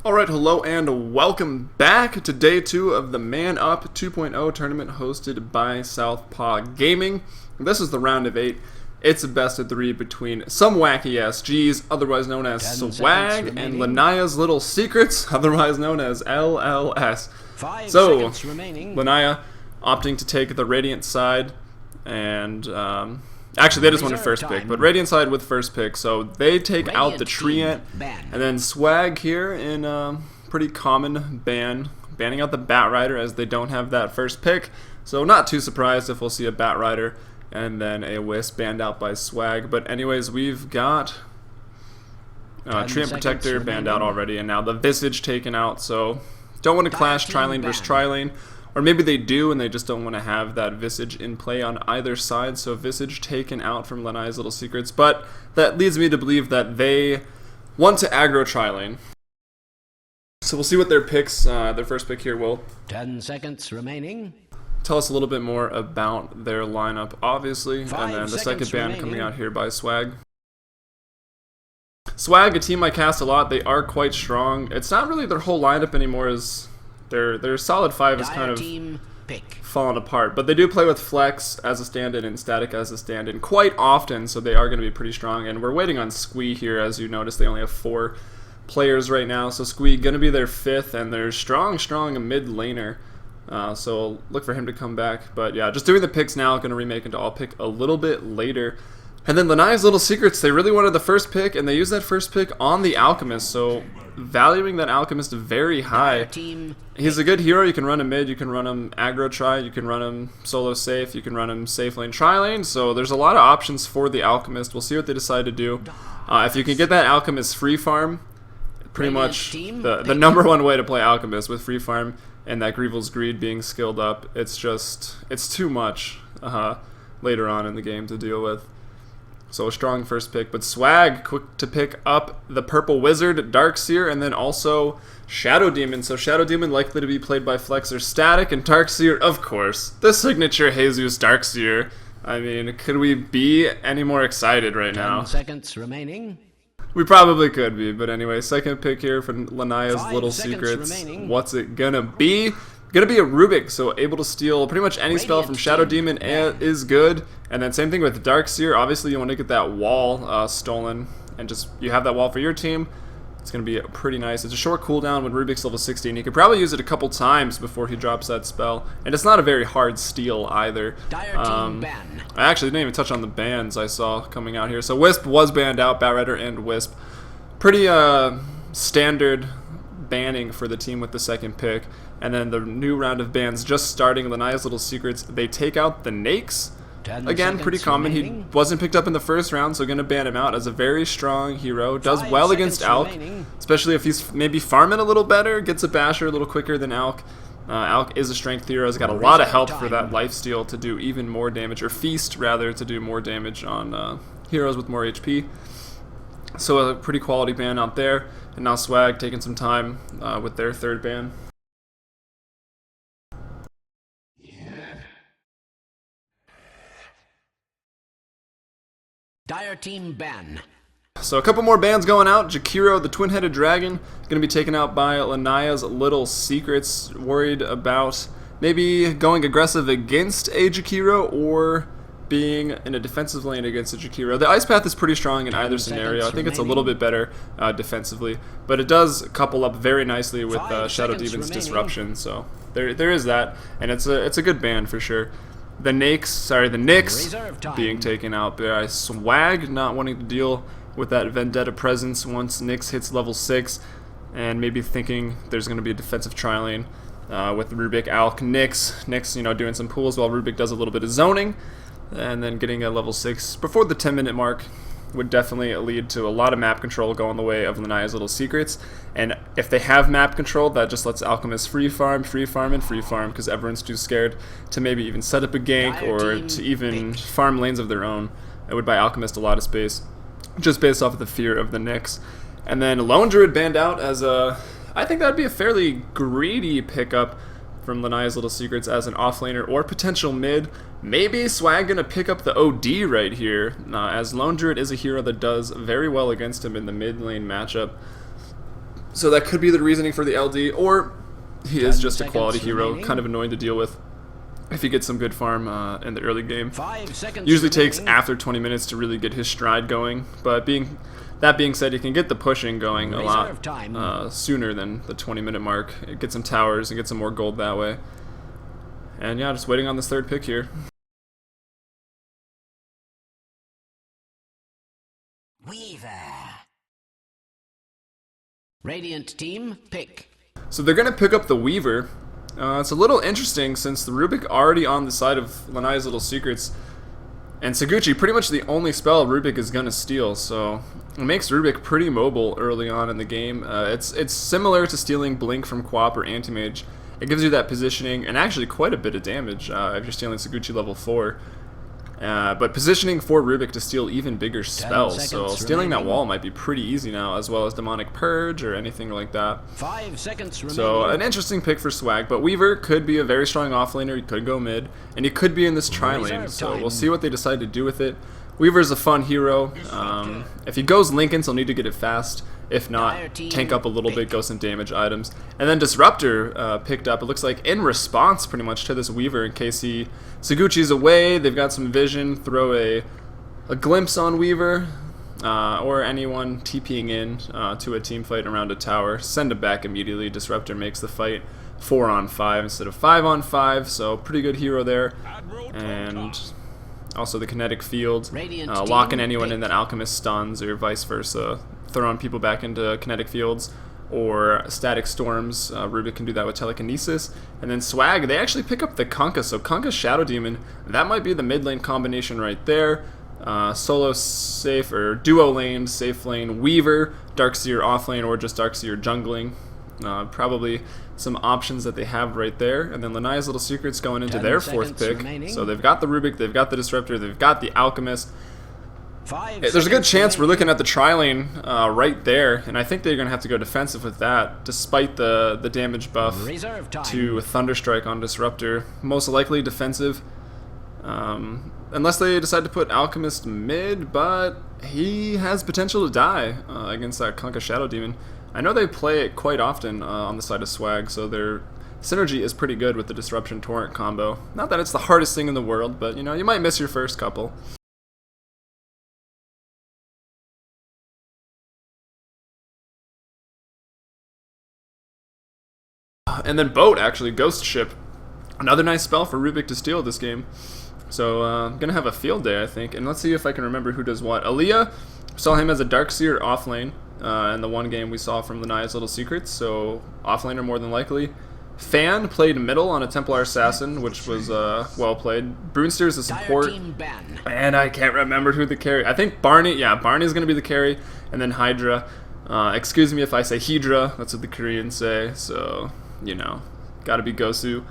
Alright, hello and welcome back to day 2 of the Man Up 2.0 tournament hosted by Southpaw Gaming. This is the round of 8. It's a best of 3 between some wacky SGs, otherwise known as Swag, and Lanaya's Little Secrets, otherwise known as LLS. So, Lanaya opting to take the Radiant side, and actually they just wanted first pick, but Radiant side with first pick, so they take out the Treant, and then Swag here in a pretty common banning out the Bat Rider as they don't have that first pick, so not too surprised if we'll see a Bat Rider and then a Wisp banned out by Swag. But anyways, we've got Treant Protector banned out already, and now the Visage taken out, so don't want to clash Tri-Lane versus Tri-Lane. Or maybe they do and they just don't want to have that Visage in play on either side, so Visage taken out from Lanaya's Little Secrets. But that leads me to believe that they want to aggro Tri-Lane. So we'll see what their picks, their first pick here will 10 seconds remaining. Tell us a little bit more about their lineup, obviously. And then the second ban coming out here by Swag. Swag, a team I cast a lot, they are quite strong. It's not really their whole lineup anymore, as their solid 5 is kind of fallen apart, but they do play with Flex as a stand-in and Static as a stand-in quite often, so they are going to be pretty strong. And we're waiting on Squee here. As you notice, they only have 4 players right now, so Squee going to be their 5th, and they're strong mid laner, so look for him to come back. But yeah, just doing the picks now, going to remake into all pick a little bit later. And then Lanaya's Little Secrets, they really wanted the first pick, and they used that first pick on the Alchemist, so valuing that Alchemist very high. He's a good hero. You can run him mid, you can run him aggro try, you can run him solo safe, you can run him safe lane tri-lane, so there's a lot of options for the Alchemist. We'll see what they decide to do. If you can get that Alchemist free farm, pretty much the #1 way to play Alchemist with free farm and that Grievel's Greed being skilled up, it's too much later on in the game to deal with. So a strong first pick, but Swag quick to pick up the Purple Wizard, Darkseer, and then also Shadow Demon. So Shadow Demon likely to be played by Flex or Static, and Darkseer, of course, the signature Jesus Darkseer. I mean, could we be any more excited right now? 10 seconds remaining. We probably could be, but anyway, second pick here for Lanaya's Little Secrets. What's it gonna be? Gonna be a Rubik, so able to steal pretty much any spell from Shadow Demon is good. And then same thing with Darkseer. Obviously you want to get that wall stolen, and just you have that wall for your team. It's gonna be pretty nice. It's a short cooldown when Rubik's level 16. He could probably use it a couple times before he drops that spell, and it's not a very hard steal either. I actually didn't even touch on the bans I saw coming out here. So Wisp was banned out, Bat Rider and Wisp. Pretty standard banning for the team with the second pick. And then the new round of bans just starting. Lanaya's Little Secrets, they take out the Nakes. Again, pretty common. He wasn't picked up in the first round, so going to ban him out as a very strong hero. Does well against Alk, especially if he's maybe farming a little better, gets a basher a little quicker than Alk. Alk is a strength hero, has got a lot of health for that lifesteal to do even more damage, or feast rather, to do more damage on heroes with more HP. So a pretty quality ban out there. And now Swag taking some time with their third ban. Dire team ban. So a couple more bans going out. Jakiro, the twin-headed dragon, going to be taken out by Lanaya's Little Secrets. Worried about maybe going aggressive against a Jakiro or being in a defensive lane against a Jakiro. The Ice Path is pretty strong in either scenario. I think it's a little bit better defensively, but it does couple up very nicely with Shadow Demon's Disruption. So there is that, and it's a good ban for sure. The Nyx being taken out by Swag, not wanting to deal with that Vendetta presence once Nyx hits level 6, and maybe thinking there's going to be a defensive tri-lane with Rubik, Alk, Nyx, you know, doing some pools while Rubik does a little bit of zoning, and then getting a level 6 before the 10-minute mark would definitely lead to a lot of map control going the way of Lanaya's Little Secrets. And if they have map control, that just lets Alchemist free farm, because everyone's too scared to maybe even set up a gank or to even farm lanes of their own. It would buy Alchemist a lot of space, just based off of the fear of the Nyx. And then Lone Druid banned out as I think that would be a fairly greedy pickup from Lanaya's Little Secrets as an offlaner or potential mid. Maybe Swag gonna pick up the OD right here, as Lone Druid is a hero that does very well against him in the mid lane matchup. So that could be the reasoning for the LD, or he is 10 just a quality seconds hero, remaining. kind of annoying to deal with if he gets some good farm in the early game. 5 seconds Usually takes remaining. after 20 minutes to really get his stride going, but that being said, he can get the pushing going a lot Reserve time. sooner than the 20-minute mark. Get some towers and get some more gold that way. And yeah, just waiting on this third pick here. Weaver. Radiant team, pick. So they're going to pick up the Weaver. It's a little interesting since the Rubik already on the side of Lanai's Little Secrets. And Saguchi, pretty much the only spell Rubik is going to steal, so it makes Rubik pretty mobile early on in the game. It's similar to stealing Blink from Quap or Anti-Mage. It gives you that positioning and actually quite a bit of damage if you're stealing Saguchi level 4. But positioning for Rubik to steal even bigger spells, so stealing that wall might be pretty easy now, as well as Demonic Purge or anything like that. 5 seconds remaining. So an interesting pick for Swag, but Weaver could be a very strong offlaner, he could go mid, and he could be in this tri-lane, so we'll see what they decide to do with it. Weaver's a fun hero. If he goes Linken's, he'll need to get it fast. If not, tank up a little bit, go some damage items. And then Disruptor picked up, it looks like, in response pretty much to this Weaver in case Saguchi's away, they've got some vision, throw a glimpse on Weaver, or anyone TPing in to a team fight around a tower. Send it back immediately. Disruptor makes the fight 4-on-5 instead of 5-on-5, so pretty good hero there. And also the kinetic field, locking anyone in that Alchemist stuns or vice versa. Throwing people back into kinetic fields or static storms. Rubik can do that with telekinesis. And then Swag, they actually pick up the Kunkka. So Kunkka Shadow Demon, that might be the mid lane combination right there. Solo safe or duo lane, safe lane, Weaver, Darkseer off lane, or just Darkseer jungling. Probably some options that they have right there. And then Lanai's Little Secrets going into their fourth pick. So they've got the Rubik, they've got the Disruptor, they've got the Alchemist. There's a good chance we're looking at the tri-lane right there, and I think they're going to have to go defensive with that, despite the damage buff to Thunderstrike on Disruptor. Most likely defensive, unless they decide to put Alchemist mid, but he has potential to die against that Kunkka Shadow Demon. I know they play it quite often on the side of Swag, so their synergy is pretty good with the Disruption Torrent combo. Not that it's the hardest thing in the world, but you might miss your first couple. And then Boat, actually, Ghost Ship. Another nice spell for Rubik to steal this game. So, I'm going to have a field day, I think. And let's see if I can remember who does what. Aaliyah, saw him as a Darkseer offlane in the one game we saw from Lanai's Little Secrets. So, offlaner more than likely. Fan played middle on a Templar Assassin, which was well played. Brunster's a support. And I can't remember who the carry. I think Barney. Yeah, Barney's going to be the carry. And then Hydra. Excuse me if I say Hydra. That's what the Koreans say. So, gotta be Gosu.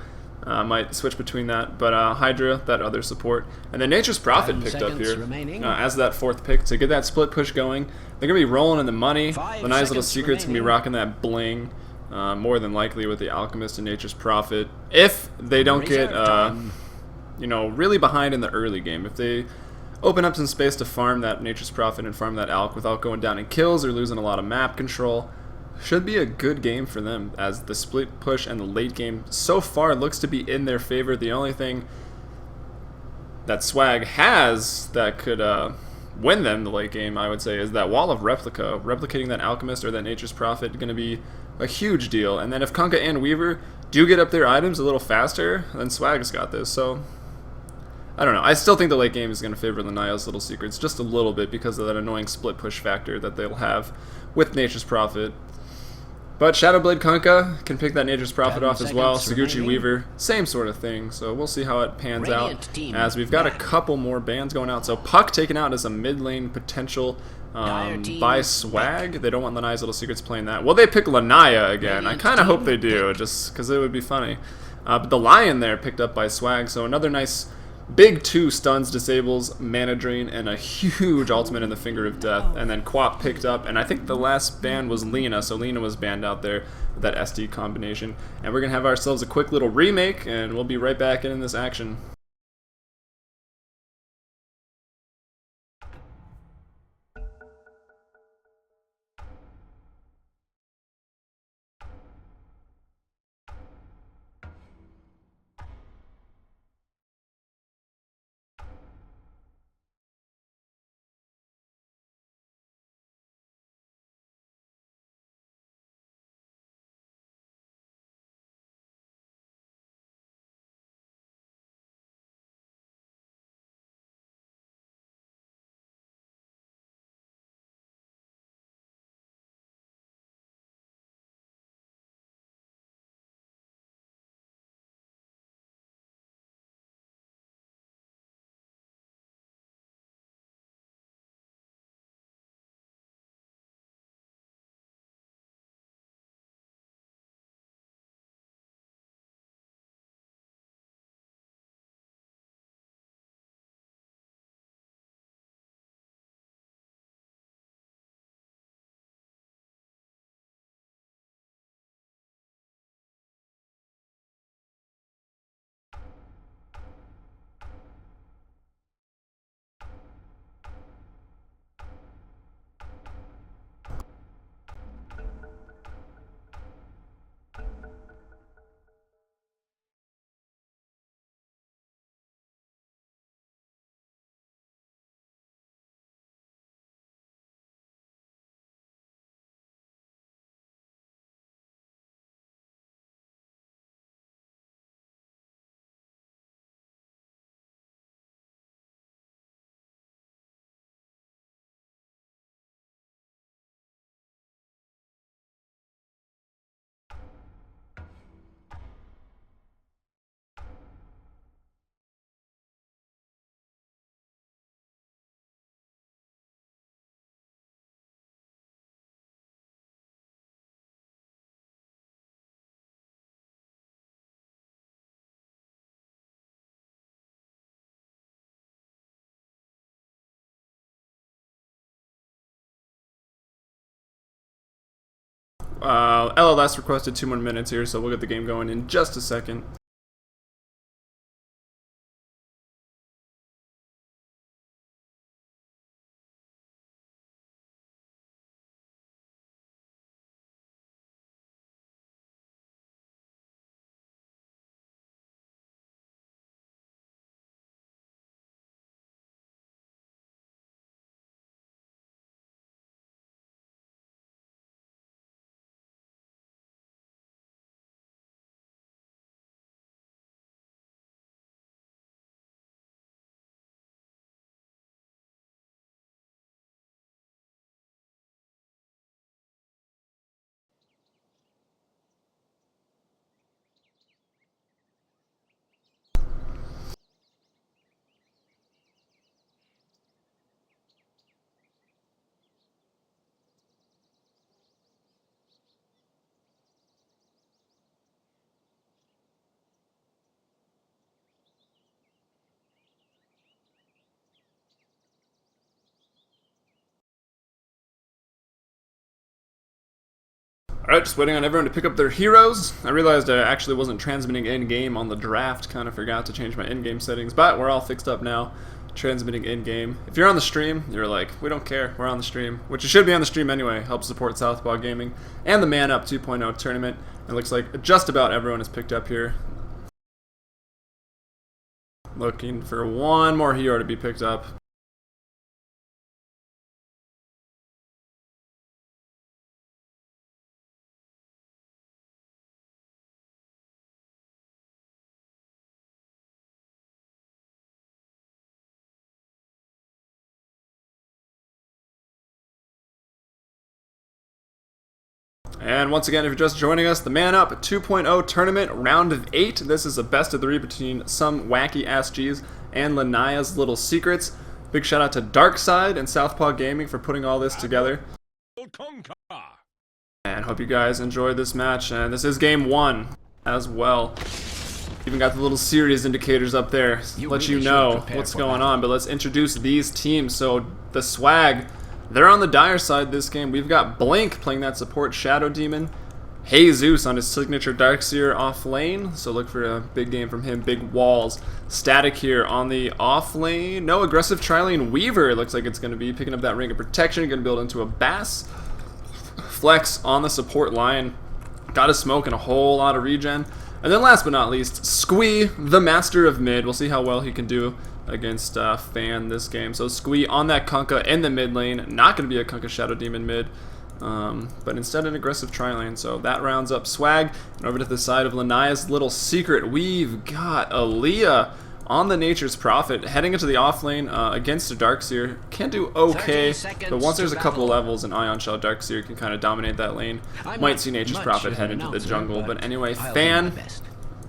Might switch between that, but Hydra, that other support. And then Nature's Prophet picked up here as that fourth pick to get that split push going. They're going to be rolling in the money. Lanai's Little Secret's going to be rocking that bling, more than likely with the Alchemist and Nature's Prophet. If they don't get, really behind in the early game. If they open up some space to farm that Nature's Prophet and farm that Alch without going down in kills or losing a lot of map control, should be a good game for them, as the split push and the late game so far looks to be in their favor. The only thing that Swag has that could win them the late game, I would say, is that Wall of Replica. Replicating that Alchemist or that Nature's Prophet is going to be a huge deal. And then if Kunkka and Weaver do get up their items a little faster, then Swag's got this. So, I don't know. I still think the late game is going to favor Lanai's Little Secrets just a little bit because of that annoying split push factor that they'll have with Nature's Prophet. But Shadowblade Kunkka can pick that Nature's Prophet off as well. Saguchi Weaver, same sort of thing. So we'll see how it pans out as we've got a couple more bans going out. So Puck taken out as a mid lane potential by Swag. They don't want Lanai's Little Secrets playing that. Well, they pick Lanaya again. I kind of hope they do, just because it would be funny. But the Lion there picked up by Swag. So another nice big 2 stuns, disables, mana drain, and a huge ultimate in the Finger of Death. And then Quap picked up, and I think the last ban was Lena, so Lena was banned out there with that SD combination. And we're going to have ourselves a quick little remake, and we'll be right back in this action. LLS requested 2 more minutes here, so we'll get the game going in just a second. Alright, just waiting on everyone to pick up their heroes. I realized I actually wasn't transmitting in-game on the draft. Kind of forgot to change my in-game settings, but we're all fixed up now. Transmitting in-game. If you're on the stream, you're like, we don't care, we're on the stream. Which you should be on the stream anyway. Helps support Southpaw Gaming and the Man Up 2.0 tournament. It looks like just about everyone is picked up here. Looking for one more hero to be picked up. And once again, if you're just joining us, the Man Up 2.0 tournament, round of 8. This is a best of 3 between some wacky ass G's and Lanaya's Little Secrets. Big shout out to Darkside and Southpaw Gaming for putting all this together. And hope you guys enjoyed this match. And this is game 1 as well. Even got the little series indicators up there, let you know what's going on. But let's introduce these teams. So the Swag, they're on the dire side this game. We've got Blink playing that support Shadow Demon. Jesus on his signature Darkseer off lane, so look for a big game from him. Big walls. Static here on the off lane. No, aggressive Trilane Weaver. It looks like it's going to be picking up that Ring of Protection. Going to build into a Bass. Flex on the support line. Got a smoke and a whole lot of regen. And then last but not least, Squee, the master of mid. We'll see how well he can do against Fan this game. So Squee on that Kunkka in the mid lane. Not going to be a Kunkka Shadow Demon mid, but instead an aggressive tri-lane. So that rounds up Swag. And over to the side of Lanaya's Little Secret, we've got Aaliyah on the Nature's Prophet heading into the off lane against a Darkseer. Can do okay, but once there's a couple levels, an Ion Shell Darkseer can kind of dominate that lane. Might see Nature's Prophet head into the jungle, but anyway, Fan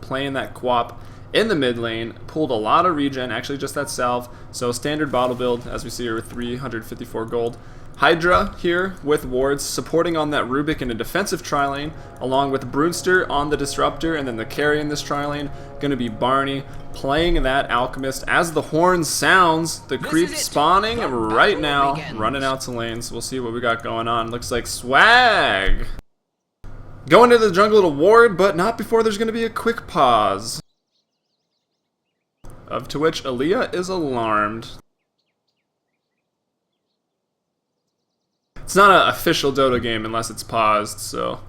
playing that Quap in the mid lane, pulled a lot of regen, actually just that salve, so standard bottle build, as we see here with 354 gold. Hydra here with wards, supporting on that Rubik in a defensive tri-lane, along with Brewster on the Disruptor, and then the carry in this tri-lane, going to be Barney, playing that Alchemist. As the horn sounds, the creep spawning right now, running out to lanes. We'll see what we got going on. Looks like Swag going to the jungle to ward, but not before there's going to be a quick pause. Of to which Aaliyah is alarmed. It's not an official Dota game unless it's paused, so.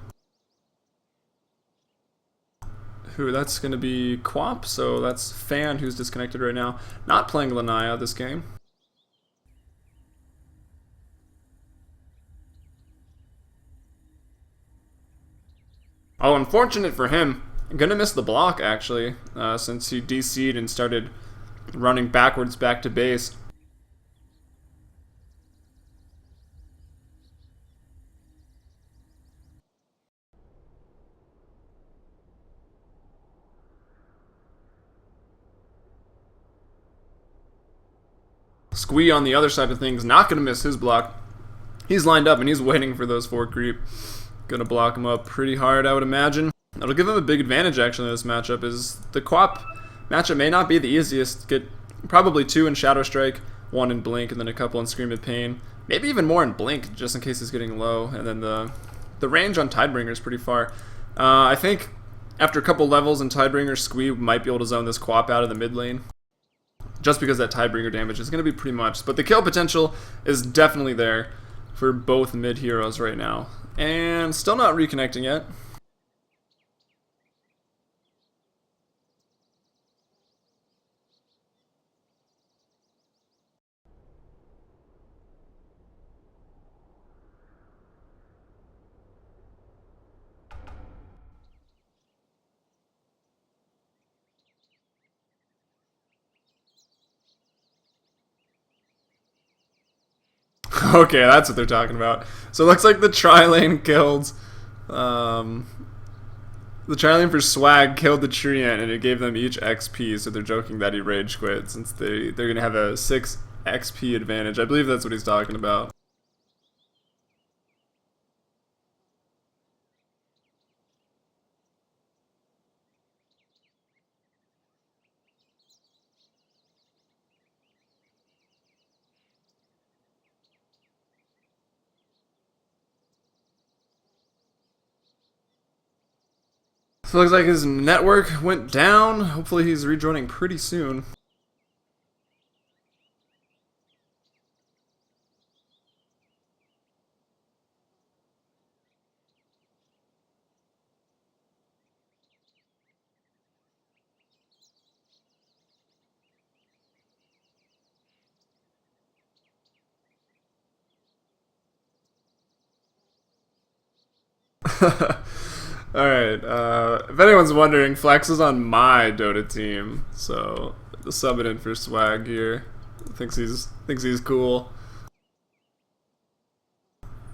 That's going to be Quap, so that's Fan who's disconnected right now. Not playing Lanaya this game. Oh, unfortunate for him. I'm gonna miss the block, actually, since he DC'd and started running backwards back to base. Squee on the other side of things, not gonna miss his block. He's lined up and he's waiting for those 4 creep. Gonna block him up pretty hard, I would imagine. That'll give him a big advantage, actually, in this matchup, is the Quap matchup may not be the easiest. Get probably 2 in Shadow Strike, 1 in Blink, and then a couple in Scream of Pain. Maybe even more in Blink, just in case he's getting low. And then the the range on Tidebringer is pretty far. I think after a couple levels in Tidebringer, Squee might be able to zone this Quap out of the mid lane. Just because that Tidebringer damage is going to be pretty much. But the kill potential is definitely there for both mid heroes right now. And still not reconnecting yet. Okay, that's what they're talking about. So it looks like the tri-lane killed... the tri-lane for Swag killed the Treant, and it gave them each XP, so they're joking that he rage quit, since they're going to have a 6 XP advantage. I believe that's what he's talking about. So it looks like his network went down. Hopefully he's rejoining pretty soon. Alright, if anyone's wondering, Flex is on my Dota team, so the subbing in for Swag here. Thinks he's cool.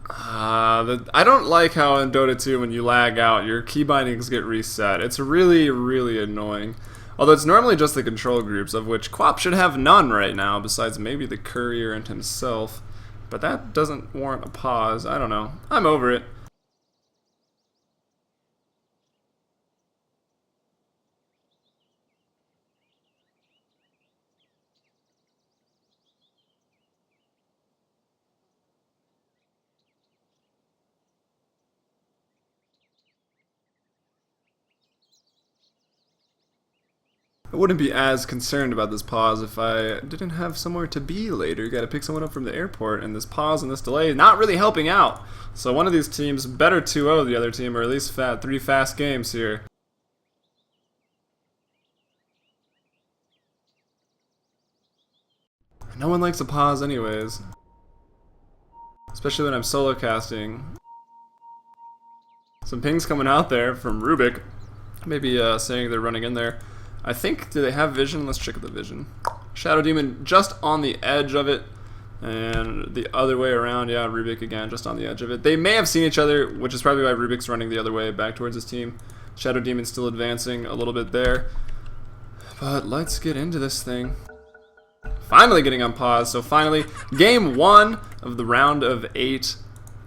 I don't like how in Dota 2 when you lag out, your key bindings get reset. It's really, really annoying. Although it's normally just the control groups, of which Quap should have none right now, besides maybe the Courier and himself. But that doesn't warrant a pause. I don't know. I'm over it. I wouldn't be as concerned about this pause if I didn't have somewhere to be later. Gotta pick someone up from the airport, and this pause and this delay is not really helping out. So one of these teams better 2-0 the other team, or at least 3 fast games here. No one likes a pause anyways. Especially when I'm solo casting. Some pings coming out there from Rubik. Maybe saying they're running in there. I think, do they have vision? Let's check the vision. Shadow Demon just on the edge of it. And the other way around, yeah, Rubik again, just on the edge of it. They may have seen each other, which is probably why Rubik's running the other way, back towards his team. Shadow Demon still advancing a little bit there. But let's get into this thing. Finally getting on pause, so finally, game 1 of the round of 8.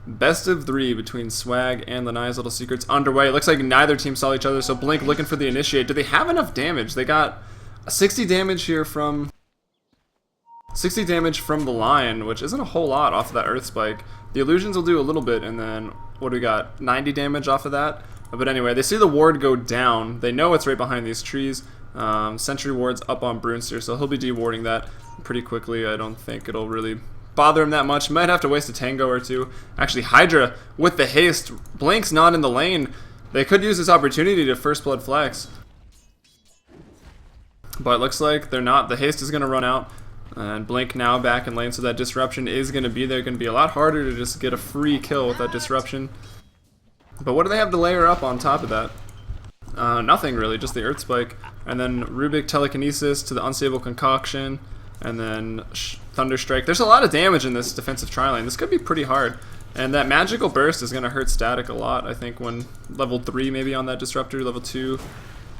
Best of 3 between Swag and Lanai's Little Secrets underway. It looks like neither team saw each other, so Blink looking for the initiate. Do they have enough damage? They got 60 damage here from... 60 damage from the Lion, which isn't a whole lot off of that Earth Spike. The Illusions will do a little bit, and then, what do we got? 90 damage off of that? But anyway, they see the ward go down. They know it's right behind these trees. Sentry ward's up on Brunster, so he'll be dewarding that pretty quickly. I don't think it'll really bother him that much. Might have to waste a tango or two. Actually, Hydra with the haste. Blink's not in the lane. They could use this opportunity to first blood flex. But it looks like they're not. The haste is going to run out. And Blink now back in lane, so that disruption is going to be there. Going to be a lot harder to just get a free kill with that disruption. But what do they have to layer up on top of that? Nothing really, just the Earth Spike. And then Rubik Telekinesis to the Unstable Concoction. And then Thunderstrike. There's a lot of damage in this defensive tri-lane. This could be pretty hard. And that Magical Burst is going to hurt Static a lot, I think, when level 3 maybe on that Disruptor, level 2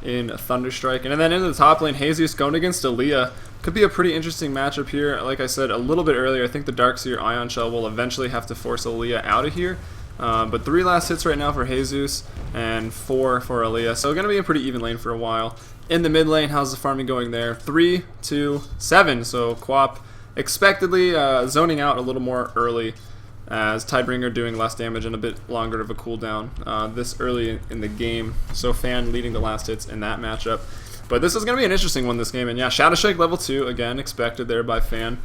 in Thunderstrike. And then into the top lane, Jesus going against Aaliyah. Could be a pretty interesting matchup here. Like I said a little bit earlier, I think the Darkseer Ion Shell will eventually have to force Aaliyah out of here. But 3 last hits right now for Jesus and 4 for Aaliyah. So going to be a pretty even lane for a while. In the mid lane, how's the farming going there? 3, 2, 7. So Quap expectedly zoning out a little more early as Tidebringer doing less damage and a bit longer of a cooldown this early in the game. So Fan leading the last hits in that matchup. But this is going to be an interesting one this game. And yeah, Shadow Shake level 2, again, expected there by Fan.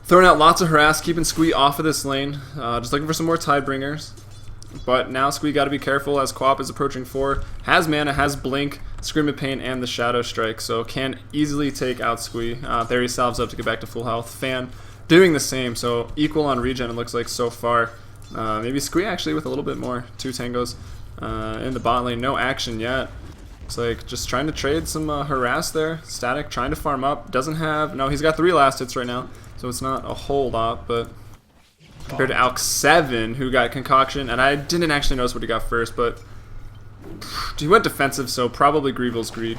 Throwing out lots of harass, keeping Squee off of this lane. Just looking for some more Tidebringers. But now Squee got to be careful as Quap is approaching 4. Has mana, has Blink, Scream of Pain, and the Shadow Strike. So can easily take out Squee. There he salves up to get back to full health. Fan doing the same, so equal on regen it looks like so far. Maybe Squee actually with a little bit more. 2 tangos in the bot lane. No action yet. It's like just trying to trade some harass there. Static trying to farm up. Doesn't have... No, he's got 3 last hits right now. So it's not a whole lot, but compared to Alk 7, who got Concoction, and I didn't actually notice what he got first, but he went defensive, so probably Greevil's Greed.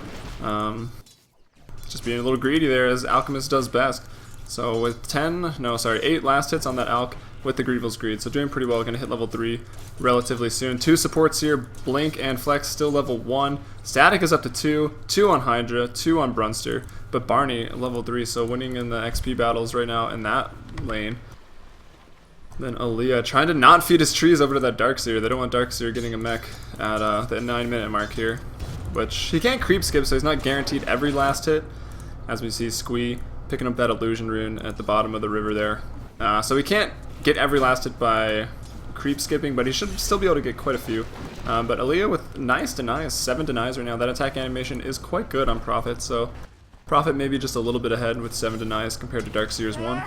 Just being a little greedy there, as Alchemist does best. So with 8 last hits on that Alk with the Greevil's Greed, so doing pretty well. Going to hit level 3 relatively soon. 2 supports here, Blink and Flex still level 1. Static is up to 2, 2 on Hydra, 2 on Brunster, but Barney level 3, so winning in the XP battles right now in that lane. Then Aaliyah trying to not feed his trees over to that Darkseer. They don't want Darkseer getting a mech at the 9-minute mark here, which he can't creep skip, so he's not guaranteed every last hit. As we see Squee picking up that illusion rune at the bottom of the river there. So he can't get every last hit by creep skipping, but he should still be able to get quite a few. But Aaliyah with nice denies, 7 denies right now. That attack animation is quite good on Prophet, so Prophet maybe just a little bit ahead with 7 denies compared to Darkseer's 1.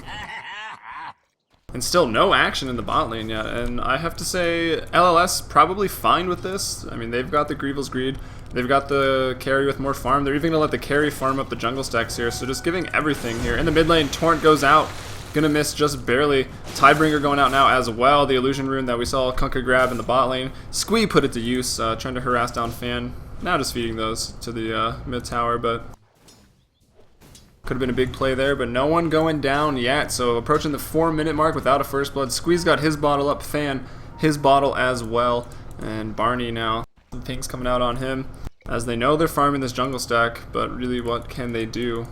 And still no action in the bot lane yet, and I have to say LLS probably fine with this. I mean, they've got the Greevil's Greed, they've got the carry with more farm, they're even going to let the carry farm up the jungle stacks here, so just giving everything here. In the mid lane, Torrent goes out, gonna miss just barely. Tidebringer going out now as well, the illusion rune that we saw Kunkka grab in the bot lane. Squee put it to use, trying to harass down Fan. Now just feeding those to the mid tower, but could have been a big play there, but no one going down yet. So approaching the 4-minute mark without a first blood. Squee's got his bottle up, Fan his bottle as well, and Barney now. Some things coming out on him as they know they're farming this jungle stack, but really what can they do?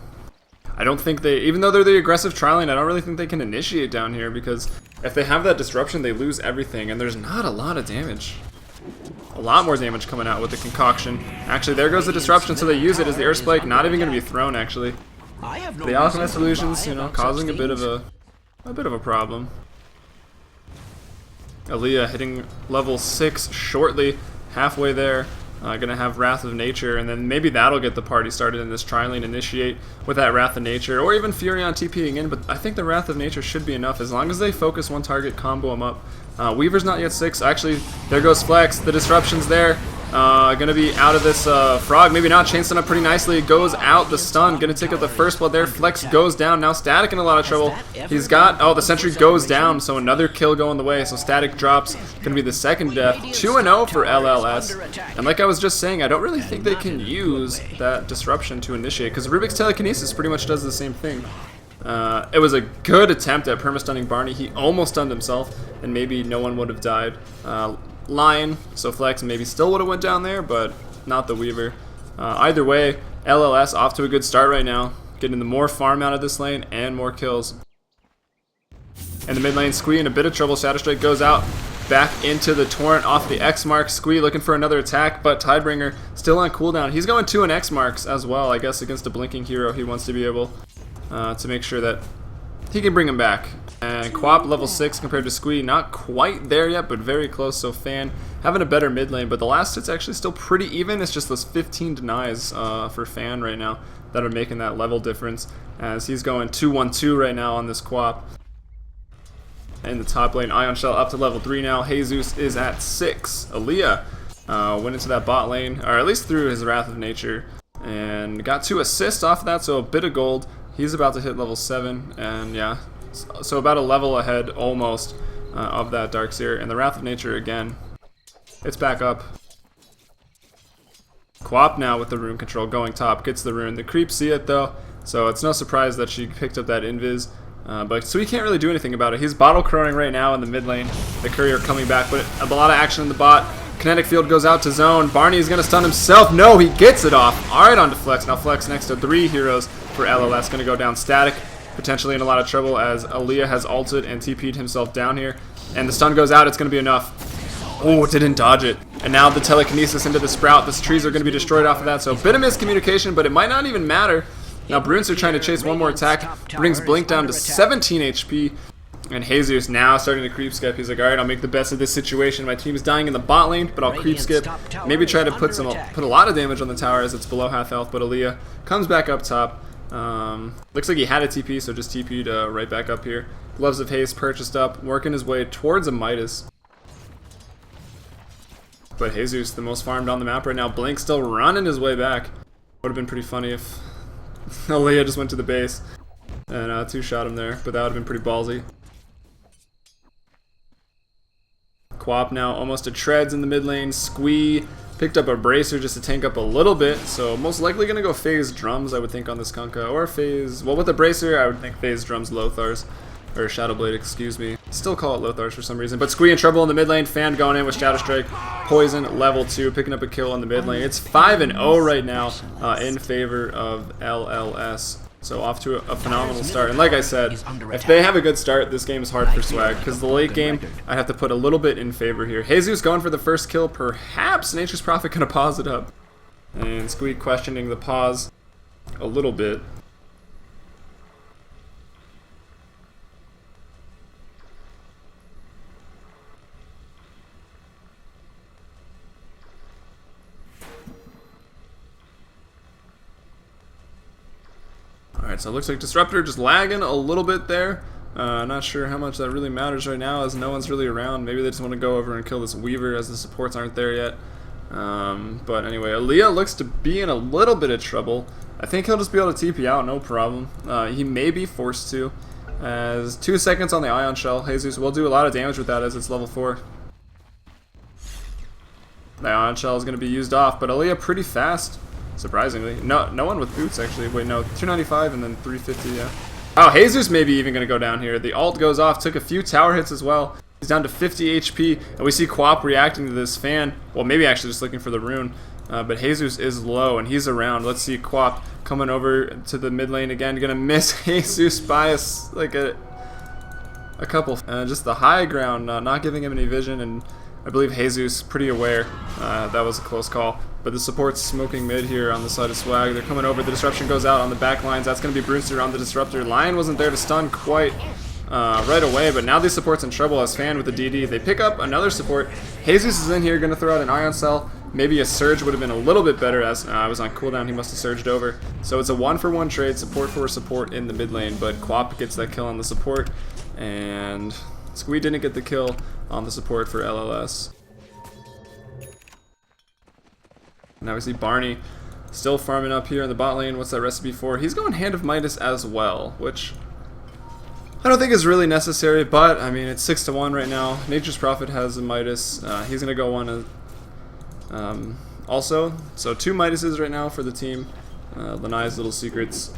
I don't think they, even though they're the aggressive trialing, I don't really think they can initiate down here, because if they have that disruption they lose everything, and there's not a lot of damage. A lot more damage coming out with the concoction. Actually, there goes the disruption, so they use it as the Earth Spike, not even going to be thrown actually. The Alchemist illusions, you know, causing a bit of a problem. Aaliyah hitting level 6 shortly, halfway there. Gonna have Wrath of Nature, and then maybe that'll get the party started in this tri-lane initiate with that Wrath of Nature, or even Furion TPing in, but I think the Wrath of Nature should be enough as long as they focus one target, combo them up. Weaver's not yet 6. Actually, there goes Flex. The disruption's there. Gonna be out of this frog. Maybe not. Chain stun up pretty nicely. Goes out the stun. Gonna take out the first blood there. Flex goes down. Now Static in a lot of trouble. He's got... Oh, the sentry goes down, so another kill going the way. So Static drops. Gonna be the second death. 2-0 for LLS. And like I was just saying, I don't really think they can use that disruption to initiate, because Rubik's Telekinesis pretty much does the same thing. It was a good attempt at perma-stunning Barney. He almost stunned himself, and maybe no one would have died. Lion, so Flex maybe still would have went down there, but not the Weaver. Either way, LLS off to a good start right now, getting the more farm out of this lane and more kills. In the mid lane, Squee in a bit of trouble. Shadow Strike goes out, back into the Torrent off the X mark. Squee looking for another attack, but Tidebringer still on cooldown. He's going 2 in X marks as well. I guess against a blinking hero, he wants to be able to make sure that he can bring him back. And Quap level 6 compared to Squee, not quite there yet, but very close. So Fan having a better mid lane, but the last hit's actually still pretty even. It's just those 15 denies for Fan right now that are making that level difference, as he's going 2-1-2 right now on this Quap. In the top lane, Ion Shell up to level 3 now. Jesus is at 6. Aaliyah went into that bot lane, or at least through his Wrath of Nature, and got 2 assists off of that, so a bit of gold. He's about to hit level 7, and yeah, so about a level ahead almost of that Darkseer. And the Wrath of Nature again, it's back up. Quap now with the rune control going top, gets the rune. The creeps see it though, so it's no surprise that she picked up that invis. So he can't really do anything about it. He's bottle crowing right now in the mid lane. The courier coming back, but a lot of action in the bot. Kinetic field goes out to zone. Barney is going to stun himself. No, he gets it off. Alright, on to Flex. Now Flex next to 3 heroes for LLS. Going to go down Static, potentially in a lot of trouble as Aaliyah has ulted and TP'd himself down here. And the stun goes out, it's going to be enough. Oh, it didn't dodge it. And now the telekinesis into the sprout. The trees are going to be destroyed off of that. So a bit of miscommunication, but it might not even matter. Now Brunster trying to chase one more attack. Brings Blink down to 17 HP. And Jesus now starting to creep skip. He's like, alright, I'll make the best of this situation. My team's dying in the bot lane, but I'll creep skip. Maybe try to put a lot of damage on the tower as it's below half health. But Aaliyah comes back up top. Looks like he had a TP, so just TP'd right back up here. Gloves of Haste purchased up, working his way towards a Midas. But Jesus, the most farmed on the map right now. Blink still running his way back. Would have been pretty funny if Aaliyah just went to the base and two-shot him there, but that would have been pretty ballsy. Quap now almost to treads in the mid lane. Squee picked up a bracer just to tank up a little bit, so most likely going to go phase drums, I would think, on this Kunkka. Or phase, well, with the bracer, I would think phase drums Lothars. Or Shadowblade, excuse me. Still call it Lothars for some reason. But Squee in trouble in the mid lane. Fan going in with Shadow Strike. Poison, level 2, picking up a kill on the mid lane. It's 5-0 right now in favor of LLS. So off to a phenomenal start. And like I said, if they have a good start, this game is hard for Swag. Because the late game, I'd have to put a little bit in favor here. Jesus going for the first kill. Perhaps Nature's Prophet going to pause it up. And Squee questioning the pause a little bit. Alright, so it looks like Disruptor just lagging a little bit there. Not sure how much that really matters right now as no one's really around. Maybe they just want to go over and kill this Weaver as the supports aren't there yet. But anyway, Aaliyah looks to be in a little bit of trouble. I think he'll just be able to TP out, no problem. He may be forced to. As 2 seconds on the Ion Shell. Jesus will do a lot of damage with that as it's level 4. The Ion Shell is going to be used off, but Aaliyah pretty fast. Surprisingly. No one with boots, actually. Wait, no. 295 and then 350, yeah. Oh, Jesus maybe even going to go down here. The ult goes off. Took a few tower hits as well. He's down to 50 HP. And we see Quap reacting to this fan. Well, maybe actually just looking for the rune. But Jesus is low, and he's around. Let's see Quap coming over to the mid lane again. Going to miss Jesus by a couple. Just the high ground, not giving him any vision. And I believe Jesus pretty aware. That was a close call. But the support's smoking mid here on the side of Swag. They're coming over. The disruption goes out on the back lines. That's going to be Brunster on the disruptor. Lion wasn't there to stun quite right away, but now the support's in trouble as Fan with the DD. They pick up another support. Jesus is in here, going to throw out an Ion Cell. Maybe a Surge would have been a little bit better as I was on cooldown. He must have surged over. So it's a 1-for-1 trade, support for support in the mid lane, but Quap gets that kill on the support, and Squee didn't get the kill on the support for LLS. Now we see Barney still farming up here in the bot lane. What's that recipe for? He's going Hand of Midas as well, which I don't think is really necessary, but I mean, it's 6-1 right now. Nature's Prophet has a Midas. He's going to go one also. So 2 Midases right now for the team. Lanai's little secrets.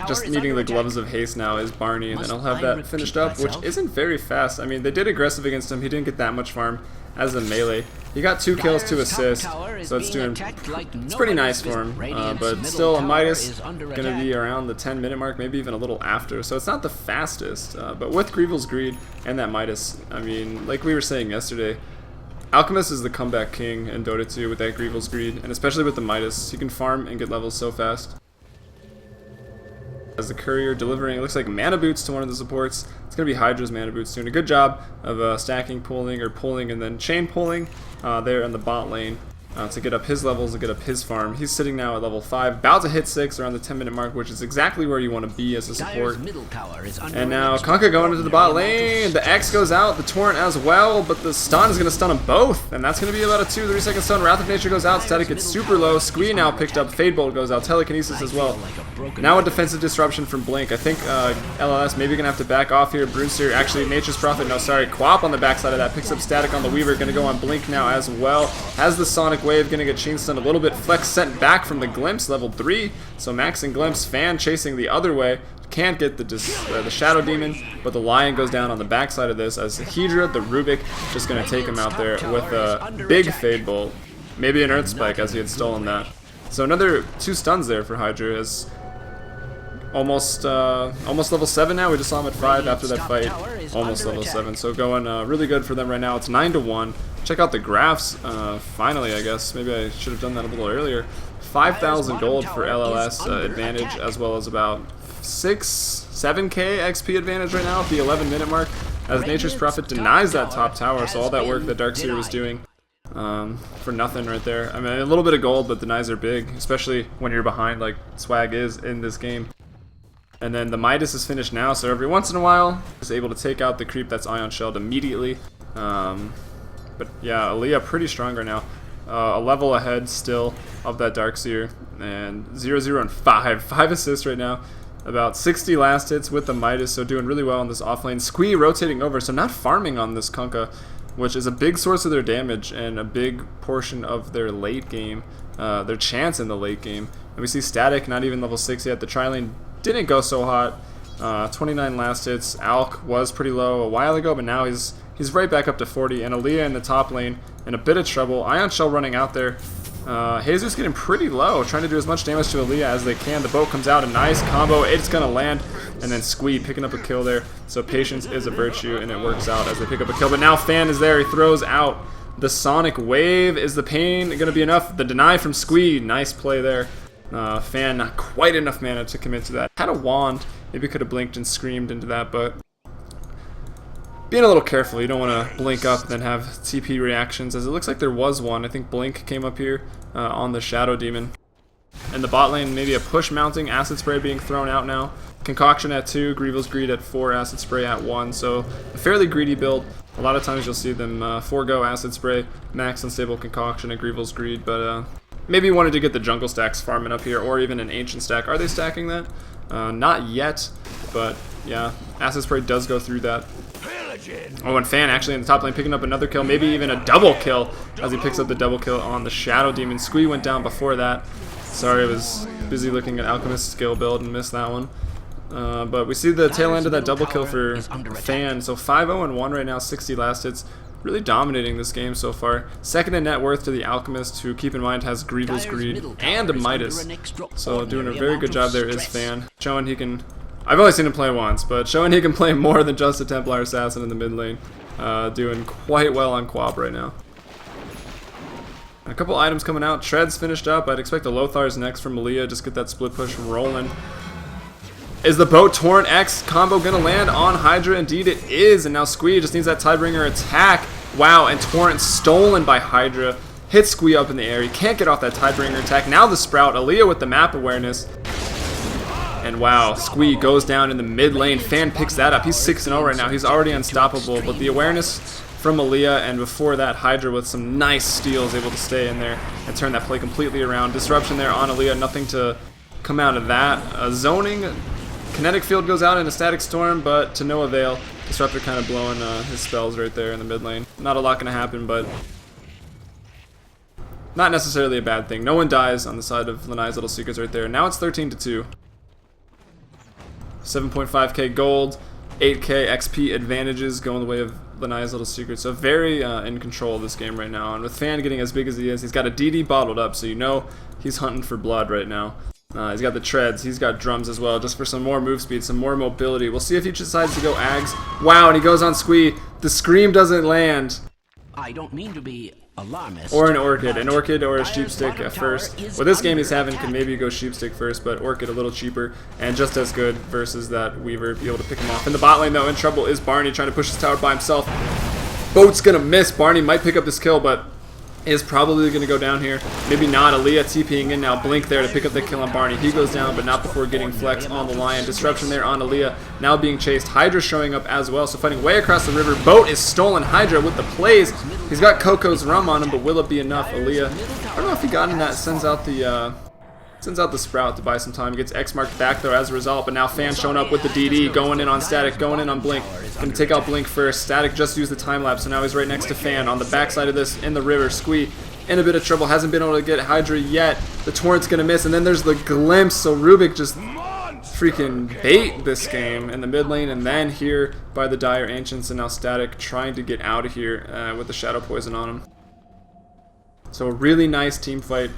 Just needing the Gloves of Haste now is Barney, and then I'll have that finished up, which isn't very fast. I mean, they did aggressive against him. He didn't get that much farm as a melee. He got 2 kills, 2 assists, so it's pretty nice for him. But still, a Midas gonna be around the 10-minute mark, maybe even a little after. So it's not the fastest, but with Greevil's Greed and that Midas, I mean, like we were saying yesterday, Alchemist is the comeback king in Dota 2 with that Greevil's Greed, and especially with the Midas. He can farm and get levels so fast. As the courier delivering, it looks like mana boots to one of the supports. It's going to be Hydra's mana boots doing a good job of stacking, pulling, and then chain pulling there in the bot lane to get up his levels, to get up his farm. He's sitting now at level 5, about to hit 6 around the 10-minute mark, which is exactly where you want to be as a support. And now Kunkka going into the bot lane. The X goes out, the Torrent as well, but the stun is going to stun them both, and that's going to be about a 2-3 second stun. Wrath of Nature goes out, Static gets super low. Squee now picked up, Fade Bolt goes out, Telekinesis as well. Now a defensive disruption from Blink. I think LLS maybe going to have to back off here. Brunster, actually Nature's Prophet, no sorry, Quap on the backside of that, picks up Static on the Weaver, going to go on Blink now as well. Has the Sonic Wave, going to get chain stunned a little bit. Flex sent back from the Glimpse, level 3. So Max and Glimpse, Fan chasing the other way. Can't get the Shadow Demon, but the Lion goes down on the backside of this as Hydra, the Rubik, just going to take him out there with a big Fade Bolt. Maybe an Earth Spike as he had stolen that. So another 2 stuns there for Hydra as almost level 7 now. We just saw him at 5 after that fight. Almost level 7. So going really good for them right now. It's 9-1. Check out the graphs. Finally, I guess. Maybe I should have done that a little earlier. 5,000 gold for LLS advantage, as well as about 7k XP advantage right now at the 11-minute mark, as Nature's Prophet denies that top tower. So all that work that Darkseer was doing for nothing right there. I mean, a little bit of gold, but denies are big, especially when you're behind like Swag is in this game. And then the Midas is finished now, so every once in a while is able to take out the creep that's Ion Shelled immediately. But yeah, Aaliyah pretty strong right now. A level ahead still of that Darkseer, and 0, 0, and 5 assists right now. About 60 last hits with the Midas, so doing really well in this offlane. Squee rotating over, so not farming on this Kunkka, which is a big source of their damage and a big portion of their late game, their chance in the late game. And we see Static, not even level 6 yet. The tri-lane didn't go so hot. 29 last hits. Alk was pretty low a while ago, but now he's right back up to 40. And Aaliyah in the top lane in a bit of trouble. Ion Shell running out there. Jesus getting pretty low, trying to do as much damage to Aaliyah as they can. The boat comes out, a nice combo. It's going to land. And then Squee picking up a kill there. So patience is a virtue, and it works out as they pick up a kill. But now Fan is there. He throws out the Sonic Wave. Is the pain going to be enough? The deny from Squee. Nice play there. Fan, not quite enough mana to commit to that. Had a wand. Maybe could have blinked and screamed into that, but being a little careful. You don't want to blink up and then have TP reactions, as it looks like there was one. I think Blink came up here on the Shadow Demon. And the bot lane, maybe a push mounting. Acid Spray being thrown out now. Concoction at 2, Grievil's Greed at 4, Acid Spray at 1. So a fairly greedy build. A lot of times you'll see them forego Acid Spray, max Unstable Concoction, and Grievil's Greed, but maybe wanted to get the jungle stacks farming up here, or even an ancient stack. Are they stacking that? Not yet, but yeah, Acid Spray does go through that. Oh, and Fan actually in the top lane picking up another kill, maybe even a double kill, as he picks up the double kill on the Shadow Demon. Squee went down before that. Sorry, I was busy looking at Alchemist's skill build and missed that one. But we see the tail end of that double kill for Fan. So 5-0 and 1 right now, 60 last hits. Really dominating this game so far. Second in net worth to the Alchemist, who, keep in mind, has Grievil's Greed and a Midas. So doing a very good job there is Fan. Showing he can... I've only seen him play once, but showing he can play more than just a Templar Assassin in the mid lane. Doing quite well on Quab right now. A couple items coming out. Tread's finished up. I'd expect the Lothar's next from Malia. Just get that split push rolling. Is the boat Torrent X combo gonna land on Hydra? Indeed it is, and now Squee just needs that Tidebringer attack. Wow, and Torrent stolen by Hydra. Hits Squee up in the air. He can't get off that Tidebringer attack. Now the Sprout. Aaliyah with the map awareness. And wow, Squee goes down in the mid lane. Fan picks that up. He's 6-0 right now. He's already unstoppable, but the awareness from Aaliyah, and before that, Hydra with some nice steals able to stay in there and turn that play completely around. Disruption there on Aaliyah. Nothing to come out of that. Zoning. Kinetic Field goes out in a Static Storm, but to no avail. Disruptor kind of blowing his spells right there in the mid lane. Not a lot going to happen, but not necessarily a bad thing. No one dies on the side of Lanai's Little Secrets right there. Now it's 13-2. 7.5k gold, 8k XP advantages going the way of Lanai's Little Secrets. So very in control of this game right now. And with Fan getting as big as he is, he's got a DD bottled up, so you know he's hunting for blood right now. He's got the treads, he's got drums as well, just for some more move speed, some more mobility. We'll see if he decides to go Ags. Wow, and he goes on Squee. The Scream doesn't land. I don't mean to be alarmist. Or an Orchid or a Sheepstick at first. Well, this game he's having can maybe go Sheepstick first, but Orchid a little cheaper and just as good versus that Weaver. Be able to pick him off. In the bot lane though, in trouble is Barney, trying to push his tower by himself. Boat's gonna miss. Barney might pick up this kill, but is probably going to go down here. Maybe not. Aaliyah TPing in now. Blink there to pick up the kill on Barney. He goes down, but not before getting Flex on the Lion. Disruption there on Aaliyah. Now being chased. Hydra showing up as well. So fighting way across the river. Boat is stolen. Hydra with the plays. He's got Coco's Rum on him, but will it be enough? Aaliyah, I don't know if he got in that. Sends out the Sprout to buy some time. Gets X marked back though as a result, but now Fan showing up with the DD, going in on Static, going in on Blink. Gonna take out Blink first. Static just used the time lapse, so now he's right next to Fan on the backside of this in the river. Squee in a bit of trouble, hasn't been able to get Hydra yet. The Torrent's gonna miss, and then there's the Glimpse, so Rubik just freaking bait this game in the mid lane, and then here by the Dire Ancients, and now Static trying to get out of here with the Shadow Poison on him. So a really nice team fight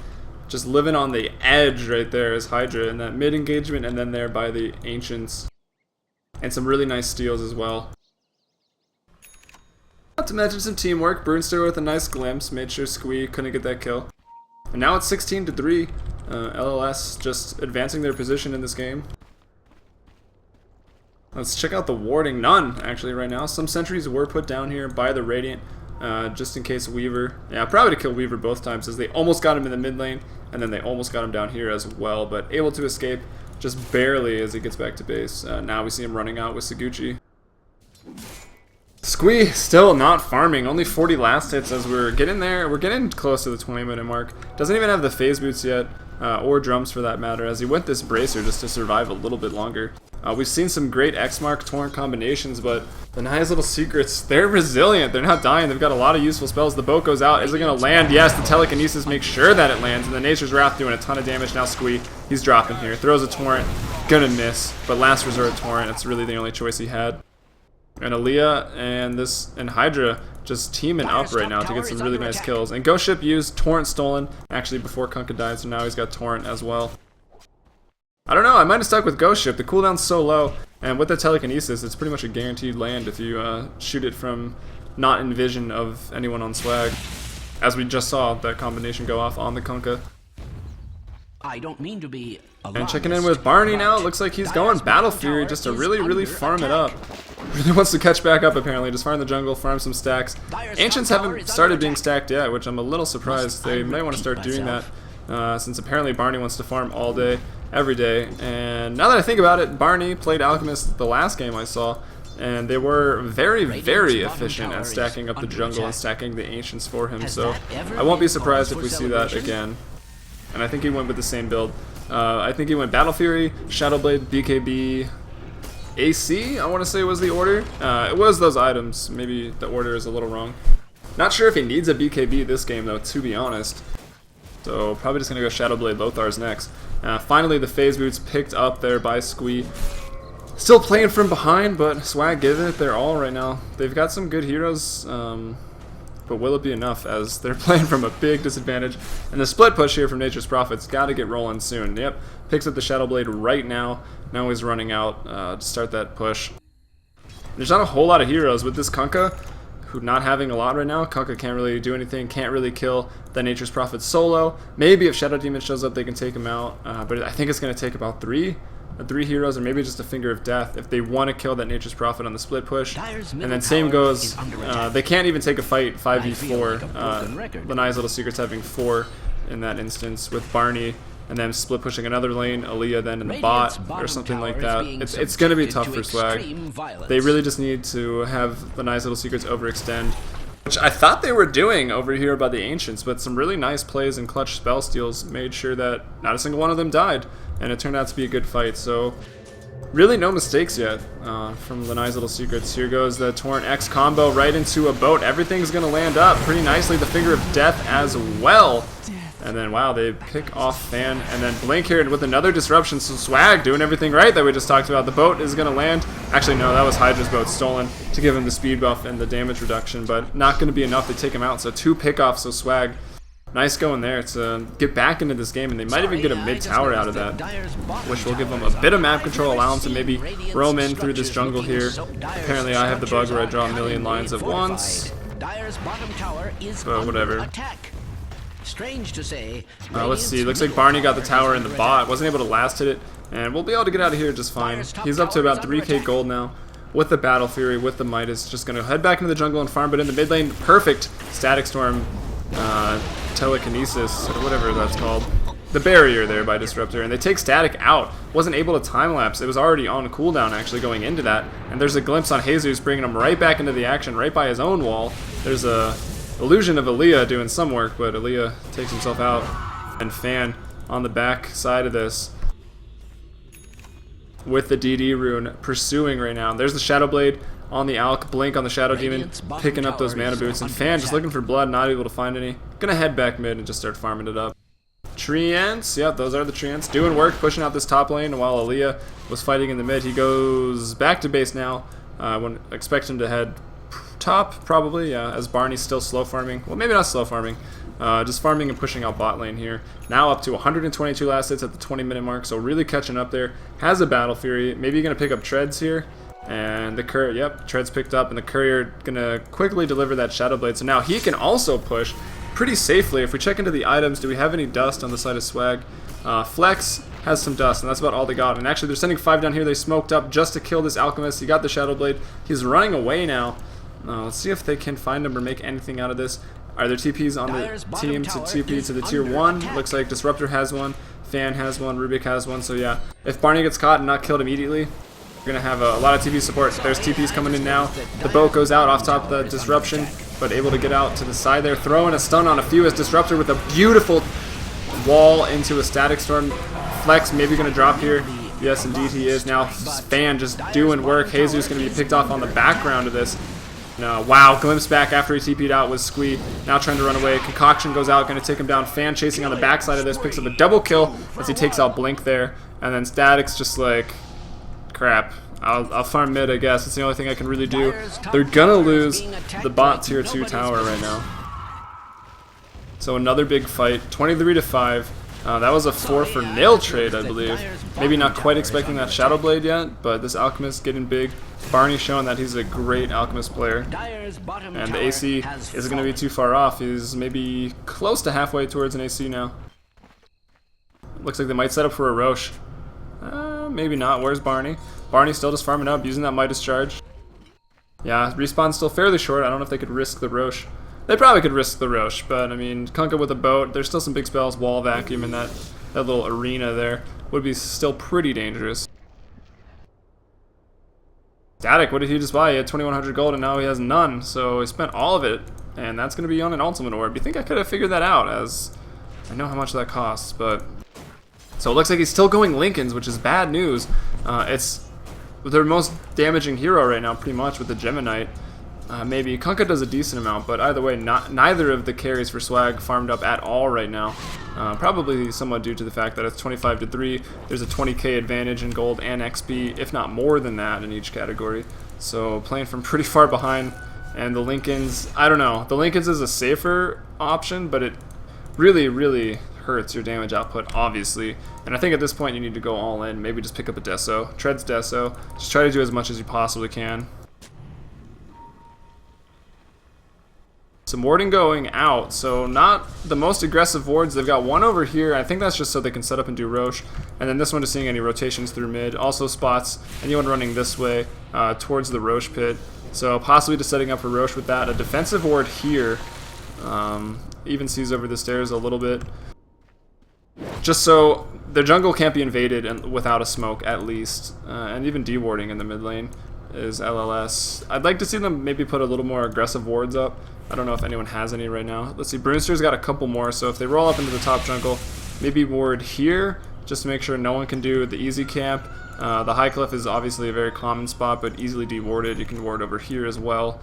Just living on the edge right there is Hydra in that mid engagement, and then there by the Ancients. And some really nice steals as well. Not to mention some teamwork. Brunster with a nice glimpse, made sure Squee couldn't get that kill. And now it's 16-3. LLS just advancing their position in this game. Let's check out the warding. None, actually, right now. Some sentries were put down here by the Radiant, just in case Weaver. Yeah, probably to kill Weaver both times, as they almost got him in the mid lane, and then they almost got him down here as well, but able to escape just barely as he gets back to base. Now we see him running out with Saguchi. Squee still not farming, only 40 last hits as we're getting there. We're getting close to the 20-minute mark. Doesn't even have the phase boots yet, or drums for that matter, as he went this bracer just to survive a little bit longer. We've seen some great X-Mark Torrent combinations, but the nice little secrets, they're resilient. They're not dying. They've got a lot of useful spells. The boat goes out. Is it going to land? Yes, the Telekinesis makes sure that it lands, and the Nature's Wrath doing a ton of damage. Now Squee, he's dropping here. Throws a Torrent. Gonna miss, but last resort Torrent. That's really the only choice he had. And Aaliyah and Hydra just teaming up right now to get some really nice kills. And Ghost Ship used Torrent stolen, actually before Kunkka died, so now he's got Torrent as well. I don't know, I might have stuck with Ghost Ship. The cooldown's so low, and with the Telekinesis, it's pretty much a guaranteed land if you shoot it from not in vision of anyone on Swag. As we just saw that combination go off on the Kunkka. I don't mean to be alarmist, and checking in with Barney now. It looks like he's going Battle Fury just to really farm it up. Really wants to catch back up apparently. Just farm the jungle, farm some stacks. Ancients haven't started being stacked yet, which I'm a little surprised. They might want to start doing that since apparently Barney wants to farm all day, every day. And now that I think about it, Barney played Alchemist the last game I saw, and they were very efficient at stacking up the jungle and stacking the Ancients for him. So I won't be surprised if we see that again. And I think he went with the same build. I think he went Battle Fury, Shadowblade, BKB, AC, I want to say was the order. It was those items. Maybe the order is a little wrong. Not sure if he needs a BKB this game though, to be honest. So probably just going to go Shadowblade Lothar's next. Finally the phase boots picked up there by Squee. Still playing from behind, but Swag giving it their all right now. They've got some good heroes. But will it be enough as they're playing from a big disadvantage? And the split push here from Nature's Prophet's got to get rolling soon. Yep, picks up the Shadowblade right now. Now he's running out to start that push. There's not a whole lot of heroes with this Kunkka, who not having a lot right now. Kunkka can't really do anything, can't really kill the Nature's Prophet solo. Maybe if Shadow Demon shows up, they can take him out. But I think it's going to take about three heroes, or maybe just a Finger of Death if they want to kill that Nature's Prophet on the split push. And then same goes, they can't even take a fight 5v4. Lanai's Little Secret's having 4 in that instance with Barney, and then split pushing another lane, Aaliyah then in the bot or something like that. It's going to be tough for Swag. They really just need to have Lanai's Little Secrets overextend, which I thought they were doing over here by the Ancients, but some really nice plays and clutch spell steals made sure that not a single one of them died, and it turned out to be a good fight. So really no mistakes yet from Lanai's Little Secrets. Here goes the Torrent X combo right into a boat. Everything's going to land up pretty nicely. The Finger of Death as well. And then, wow, they pick off Fan, and then Blink here with another disruption. So Swag doing everything right that we just talked about. The boat is going to land. Actually, no, that was Hydra's boat stolen to give him the speed buff and the damage reduction, but not going to be enough to take him out. So 2 pickoffs, so Swag, nice going there to get back into this game, and they might even get a mid-tower out of that, which will give them a bit of map control, allow them to maybe roam in through this jungle here. Apparently I have the bug where I draw a million lines at once, but whatever. Strange to say. Let's see. Looks like Barney got the tower in the bot. Wasn't able to last hit it, and we'll be able to get out of here just fine. He's up to about 3k gold now with the Battle Fury, with the Midas. Just going to head back into the jungle and farm, but in the mid lane, perfect Static Storm Telekinesis, or whatever that's called. The barrier there by Disruptor, and they take Static out. Wasn't able to time-lapse. It was already on cooldown actually going into that, and there's a glimpse on Jesus bringing him right back into the action, right by his own wall. There's a illusion of Aaliyah doing some work, but Aaliyah takes himself out, and Fan on the back side of this with the DD rune pursuing right now. There's the Shadowblade on the Alk, Blink on the Shadow Demon, picking up those mana boots, and Fan just looking for blood, not able to find any. Gonna head back mid and just start farming it up. Treants, yep, those are the Treants, doing work, pushing out this top lane while Aaliyah was fighting in the mid. He goes back to base now. I wouldn't expect him to head top, probably, yeah, as Barney's still slow farming. Well, maybe not slow farming. just farming and pushing out bot lane here. Now up to 122 last hits at the 20-minute mark, so really catching up there. Has a Battle Fury, maybe going to pick up Treads here. And the courier, yep, Treads picked up, and the courier gonna quickly deliver that Shadow Blade. So now he can also push pretty safely. If we check into the items, do we have any dust on the side of Swag? Flex has some dust, and that's about all they got. And actually, they're sending 5 down here. They smoked up just to kill this Alchemist. He got the Shadow Blade. He's running away now. Let's see if they can find him or make anything out of this. Are there TPs on the team to TP to the tier 1? Looks like Disruptor has one, Fan has one, Rubik has one. So yeah, if Barney gets caught and not killed immediately, we're going to have a lot of TP support. There's TPs coming in now. The boat goes out off top of the Disruption, but able to get out to the side there. Throwing a stun on a few as Disruptor with a beautiful wall into a Static Storm. Flex maybe going to drop here. Yes, indeed he is. Now Fan just doing work. Jesus going to be picked off on the background of this. No, wow, glimpse back after he TP'd out with Squee. Now trying to run away. Concoction goes out, going to take him down. Fan chasing on the backside of this, picks up a double kill as he takes out Blink there. And then Static's just like, crap. I'll farm mid, I guess. It's the only thing I can really do. They're gonna lose the bot tier 2 tower right now. So another big fight, 23-5. That was a 4-for-0 trade, I believe. Maybe not quite expecting that Shadow Blade yet, but this Alchemist getting big. Barney showing that he's a great Alchemist player. And the AC isn't going to be too far off. He's maybe close to halfway towards an AC now. Looks like they might set up for a Ro8. Maybe not. Where's Barney? Barney still just farming up, using that Midas Charge. Yeah, respawn's still fairly short. I don't know if they could risk the Ro8. They probably could risk the Ro8, but I mean, Kunkka with a boat, there's still some big spells, Wall Vacuum in that little arena there. Would be still pretty dangerous. Static, what did he just buy? He had 2100 gold and now he has none, so he spent all of it, and that's going to be on an Ultimate Orb. You think I could have figured that out, as I know how much that costs, but... So it looks like he's still going Lincolns, which is bad news. It's their most damaging hero right now, pretty much, with the Geminite. Maybe Kunkka does a decent amount, but either way, neither of the carries for Swag farmed up at all right now. Probably somewhat due to the fact that it's 25-3. There's a 20k advantage in gold and XP, if not more than that in each category. So playing from pretty far behind, and the Lincolns, I don't know. The Lincolns is a safer option, but it really, really hurts your damage output, obviously. And I think at this point you need to go all in. Maybe just pick up a Deso. Treads Deso. Just try to do as much as you possibly can. Some warding going out, so not the most aggressive wards. They've got one over here. I think that's just so they can set up and do Ro8. And then this one is seeing any rotations through mid. Also spots anyone running this way towards the Ro8 pit. So possibly just setting up for Ro8 with that. A defensive ward here. Even sees over the stairs a little bit. Just so their jungle can't be invaded and without a smoke at least. And even dewarding in the mid lane is LLS. I'd like to see them maybe put a little more aggressive wards up. I don't know if anyone has any right now. Let's see, Brewster's got a couple more, so if they roll up into the top jungle, maybe ward here, just to make sure no one can do the easy camp. The high cliff is obviously a very common spot, but easily dewarded. You can ward over here as well.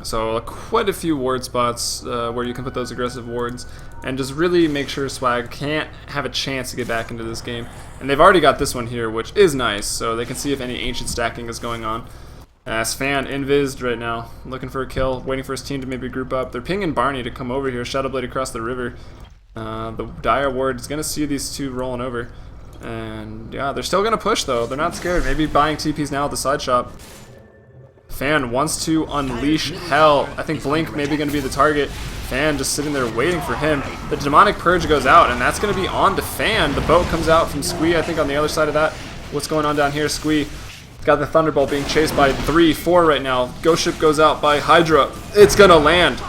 So quite a few ward spots where you can put those aggressive wards, and just really make sure Swag can't have a chance to get back into this game. And they've already got this one here, which is nice, so they can see if any ancient stacking is going on. As Fan invised right now, looking for a kill, waiting for his team to maybe group up. They're pinging Barney to come over here, Shadowblade across the river. The Dire Ward is going to see these two rolling over. And yeah, they're still going to push though, they're not scared. Maybe buying TPs now at the side shop. Fan wants to unleash hell. I think Blink maybe going to be the target. Fan just sitting there waiting for him. The Demonic Purge goes out, and that's going to be on to Fan. The boat comes out from Squee, I think on the other side of that. What's going on down here? Squee got the Thunderbolt being chased by 3-4 right now. Ghost Ship goes out by Hydra. It's going to land.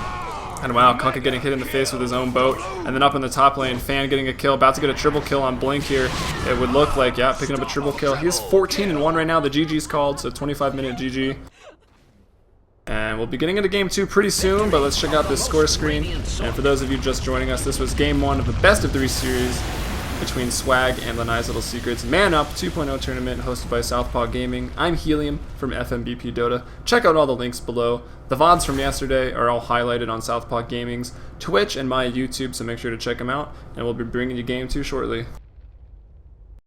And wow, Kunkka getting hit in the face with his own boat. And then up in the top lane, Fan getting a kill. About to get a triple kill on Blink here. It would look like, yeah, picking up a triple kill. He's 14-1 right now. The GG's called, so 25-minute GG. And we'll be getting into Game 2 pretty soon, but let's check out this score screen. And for those of you just joining us, this was Game 1 of the Best of 3 series between Swag and Lanai's Little Secrets Man Up 2.0 tournament hosted by Southpaw Gaming. I'm Helium from FMBP Dota. Check out all the links below. The VODs from yesterday are all highlighted on Southpaw Gaming's Twitch and my YouTube, so make sure to check them out. And we'll be bringing you Game 2 shortly.